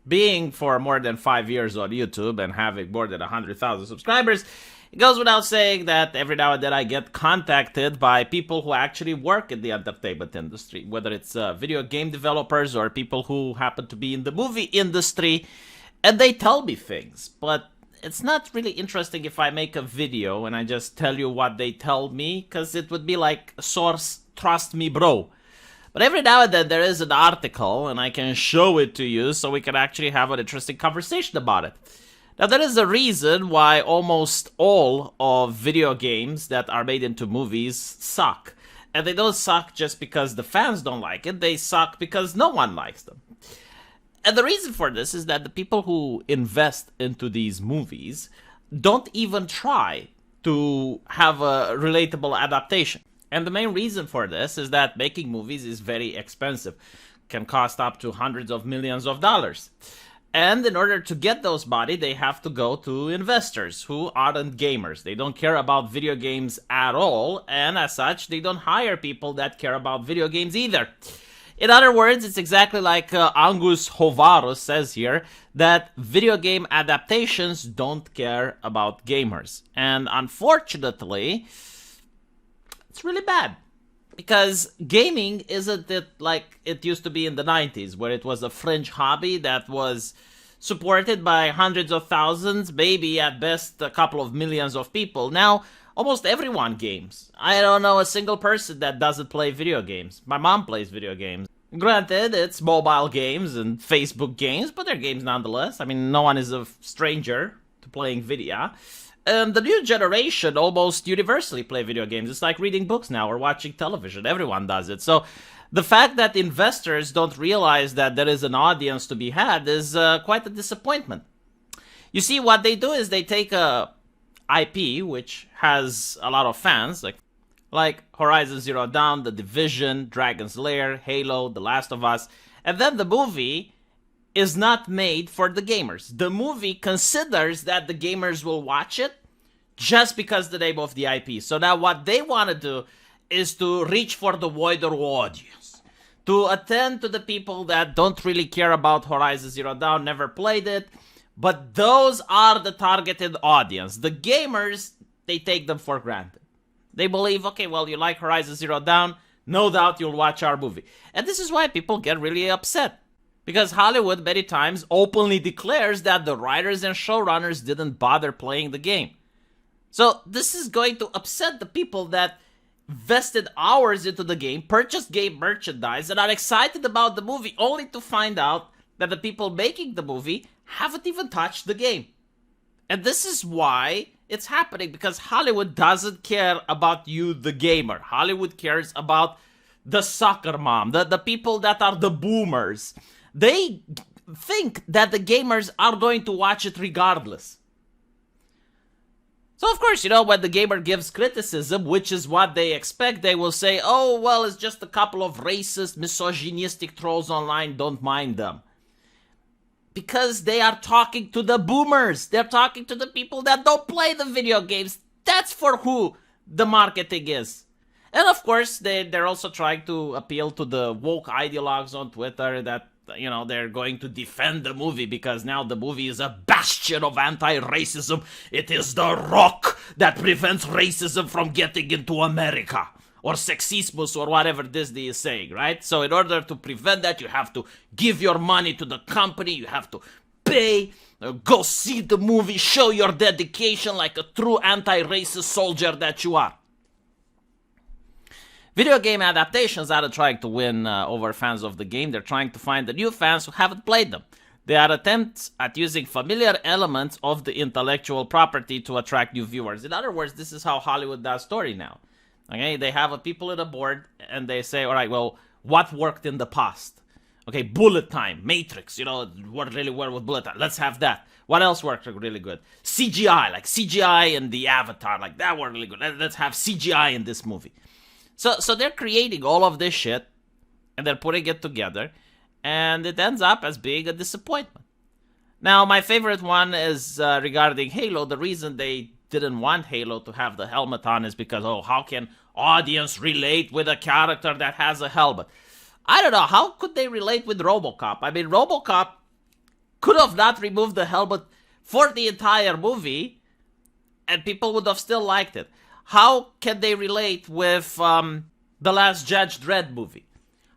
being for more than 5 years on YouTube and having more than 100,000 subscribers, it goes without saying that every now and then I get contacted by people who actually work in the entertainment industry, whether it's video game developers or people who happen to be in the movie industry, and they tell me things. But it's not really interesting if I make a video and I just tell you what they tell me, because it would be like, source, trust me, bro. But every now and then there is an article and I can show it to you so we can actually have an interesting conversation about it. Now, there is a reason why almost all of video games that are made into movies suck. And they don't suck just because the fans don't like it, they suck because no one likes them. And the reason for this is that the people who invest into these movies don't even try to have a relatable adaptation. And the main reason for this is that making movies is very expensive. Can cost up to hundreds of millions of dollars. And in order to get those money, they have to go to investors who aren't gamers. They don't care about video games at all, and as such, they don't hire people that care about video games either. In other words, it's exactly like Angus Hovarus says here, that video game adaptations don't care about gamers. And unfortunately, it's really bad. Because gaming isn't it like it used to be in the 90s, where it was a fringe hobby that was supported by hundreds of thousands, maybe at best a couple of millions of people. Now, almost everyone games. I don't know a single person that doesn't play video games. My mom plays video games. Granted, it's mobile games and Facebook games, but they're games nonetheless. I mean, no one is a stranger to playing video. The new generation almost universally play video games. It's like reading books now or watching television. Everyone does it. So the fact that investors don't realize that there is an audience to be had is quite a disappointment. You see, what they do is they take a IP, which has a lot of fans, like Horizon Zero Dawn, The Division, Dragon's Lair, Halo, The Last of Us, and then the movie is not made for the gamers. The movie considers that the gamers will watch it just because the name of the IP. So now what they want to do is to reach for the wider audience, to attend to the people that don't really care about Horizon Zero Dawn, never played it, but those are the targeted audience. The gamers, they take them for granted. They believe, okay, well, you like Horizon Zero Dawn, no doubt you'll watch our movie. And this is why people get really upset. Because Hollywood many times openly declares that the writers and showrunners didn't bother playing the game. So this is going to upset the people that vested hours into the game, purchased game merchandise, and are excited about the movie, only to find out that the people making the movie haven't even touched the game. And this is why it's happening, because Hollywood doesn't care about you, the gamer. Hollywood cares about the soccer mom, the people that are the boomers. They think that the gamers are going to watch it regardless. So of course, when the gamer gives criticism, which is what they expect, they will say, oh, well, it's just a couple of racist, misogynistic trolls online, don't mind them. Because they are talking to the boomers. They're talking to the people that don't play the video games. That's for who the marketing is. And of course, they're also trying to appeal to the woke ideologues on Twitter that, they're going to defend the movie because now the movie is a bastion of anti-racism. It is the rock that prevents racism from getting into America. Or sexismus or whatever Disney is saying, right? So in order to prevent that, you have to give your money to the company. You have to pay, go see the movie, show your dedication like a true anti-racist soldier that you are. Video game adaptations aren't trying to win over fans of the game. They're trying to find the new fans who haven't played them. They are attempts at using familiar elements of the intellectual property to attract new viewers. In other words, this is how Hollywood does story now. Okay, they have a people in a board and they say, all right, well, what worked in the past? Okay, bullet time, Matrix, worked really well with bullet time. Let's have that. What else worked really good? CGI, like CGI and the Avatar, like that worked really good. Let's have CGI in this movie. So they're creating all of this shit and they're putting it together and it ends up as being a disappointment. Now, my favorite one is regarding Halo. The reason they didn't want Halo to have the helmet on is because, how can audience relate with a character that has a helmet? I don't know, how could they relate with RoboCop? I mean, RoboCop could have not removed the helmet for the entire movie, and people would have still liked it. How can they relate with the last Judge Dredd movie?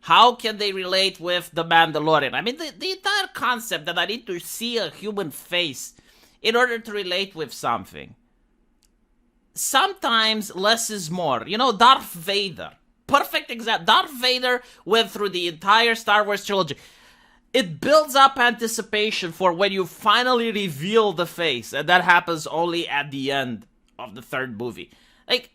How can they relate with The Mandalorian? I mean, the entire concept that I need to see a human face in order to relate with something. Sometimes less is more. You know, Darth Vader. Perfect example. Darth Vader went through the entire Star Wars trilogy. It builds up anticipation for when you finally reveal the face, and that happens only at the end of the third movie. Like,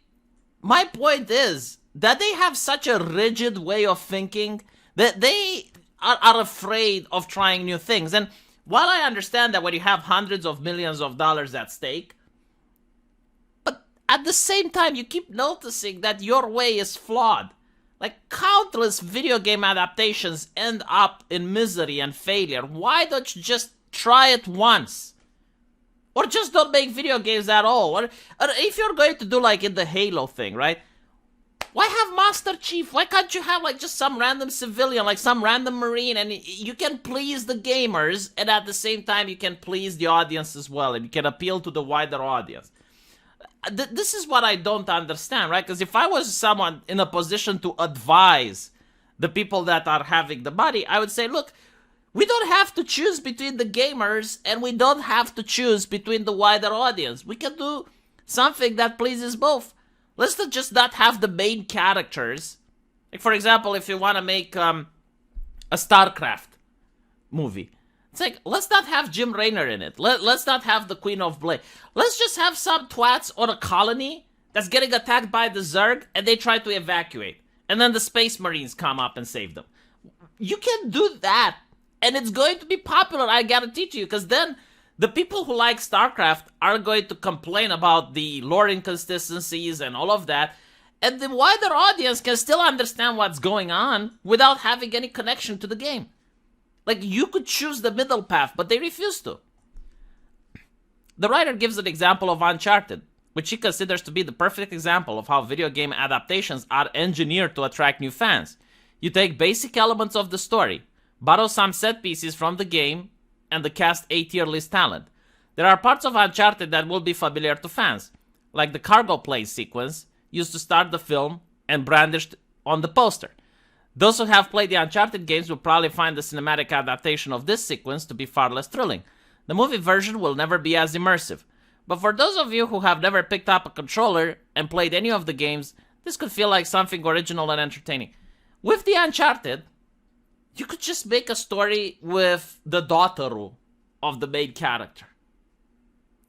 my point is that they have such a rigid way of thinking that they are afraid of trying new things. And while I understand that when you have hundreds of millions of dollars at stake, but at the same time, you keep noticing that your way is flawed. Like, countless video game adaptations end up in misery and failure. Why don't you just try it once? Or just don't make video games at all. Or if you're going to do like in the Halo thing, right? Why have Master Chief? Why can't you have like just some random civilian, like some random Marine, and you can please the gamers, and at the same time you can please the audience as well, and you can appeal to the wider audience. This is what I don't understand, right? Because if I was someone in a position to advise the people that are having the body, I would say, look, we don't have to choose between the gamers, and we don't have to choose between the wider audience. We can do something that pleases both. Let's just not have the main characters. Like, for example, if you want to make a StarCraft movie, it's like, let's not have Jim Raynor in it. Let's not have the Queen of Blade. Let's just have some twats on a colony that's getting attacked by the Zerg, and they try to evacuate. And then the Space Marines come up and save them. You can do that, and it's going to be popular, I guarantee to you, because then the people who like StarCraft are going to complain about the lore inconsistencies and all of that, and the wider audience can still understand what's going on without having any connection to the game. Like, you could choose the middle path, but they refuse to. The writer gives an example of Uncharted, which he considers to be the perfect example of how video game adaptations are engineered to attract new fans. You take basic elements of the story, borrow some set pieces from the game, and the cast A-tier list talent. There are parts of Uncharted that will be familiar to fans, like the cargo plane sequence used to start the film and brandished on the poster. Those who have played the Uncharted games will probably find the cinematic adaptation of this sequence to be far less thrilling. The movie version will never be as immersive. But for those of you who have never picked up a controller and played any of the games, this could feel like something original and entertaining. With the Uncharted, you could just make a story with the daughter of the main character.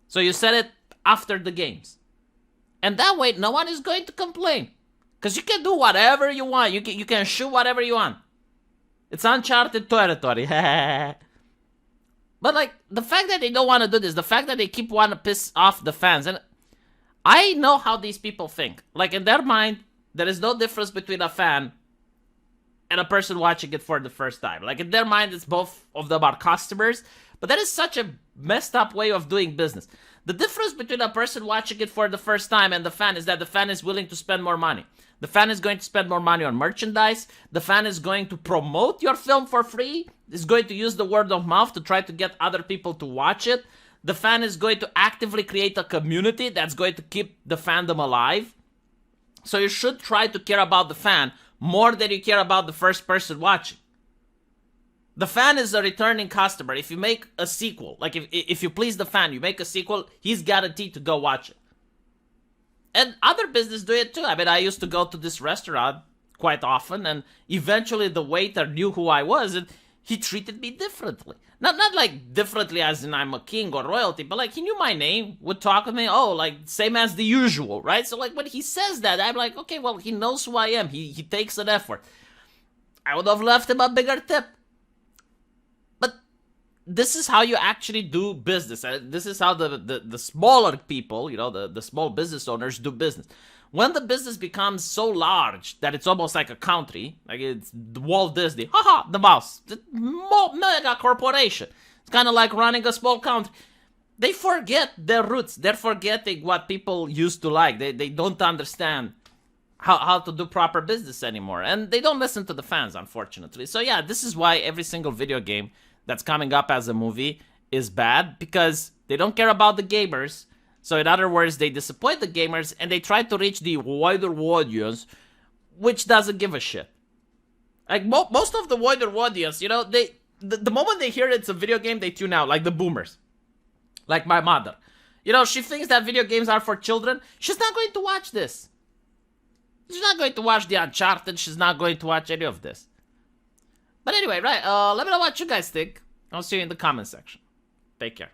So you set it after the games. And that way, no one is going to complain. Because you can do whatever you want. You can shoot whatever you want. It's Uncharted territory. But like, the fact that they don't want to do this, the fact that they keep wanting to piss off the fans, and I know how these people think. Like, in their mind, there is no difference between a fan and a person watching it for the first time. Like, in their mind, it's both of them are customers, but that is such a messed up way of doing business. The difference between a person watching it for the first time and the fan is that the fan is willing to spend more money. The fan is going to spend more money on merchandise. The fan is going to promote your film for free. Is going to use the word of mouth to try to get other people to watch it. The fan is going to actively create a community that's going to keep the fandom alive. So you should try to care about the fan more than you care about the first person watching. The fan is a returning customer. If you make a sequel, like if you please the fan, you make a sequel, he's guaranteed to go watch it. And other businesses do it too. I mean, I used to go to this restaurant quite often, and eventually the waiter knew who I was, and he treated me differently. Not like differently as in I'm a king or royalty, but like he knew my name, would talk with me, oh, like same as the usual, right? So like when he says that, I'm like, okay, well, he knows who I am. He takes an effort. I would have left him a bigger tip. But this is how you actually do business. This is how the smaller people, you know, the small business owners do business. When the business becomes so large that it's almost like a country, like it's Walt Disney, haha, the mouse, the mega corporation. It's kind of like running a small country. They forget their roots. They're forgetting what people used to like. They don't understand how to do proper business anymore. And they don't listen to the fans, unfortunately. So yeah, this is why every single video game that's coming up as a movie is bad because they don't care about the gamers. So in other words, they disappoint the gamers and they try to reach the wider audience, which doesn't give a shit. Like most of the wider audience, you know, the moment they hear it's a video game, they tune out, like the boomers. Like my mother. You know, she thinks that video games are for children. She's not going to watch this. She's not going to watch the Uncharted. She's not going to watch any of this. But anyway, right, let me know what you guys think. I'll see you in the comment section. Take care.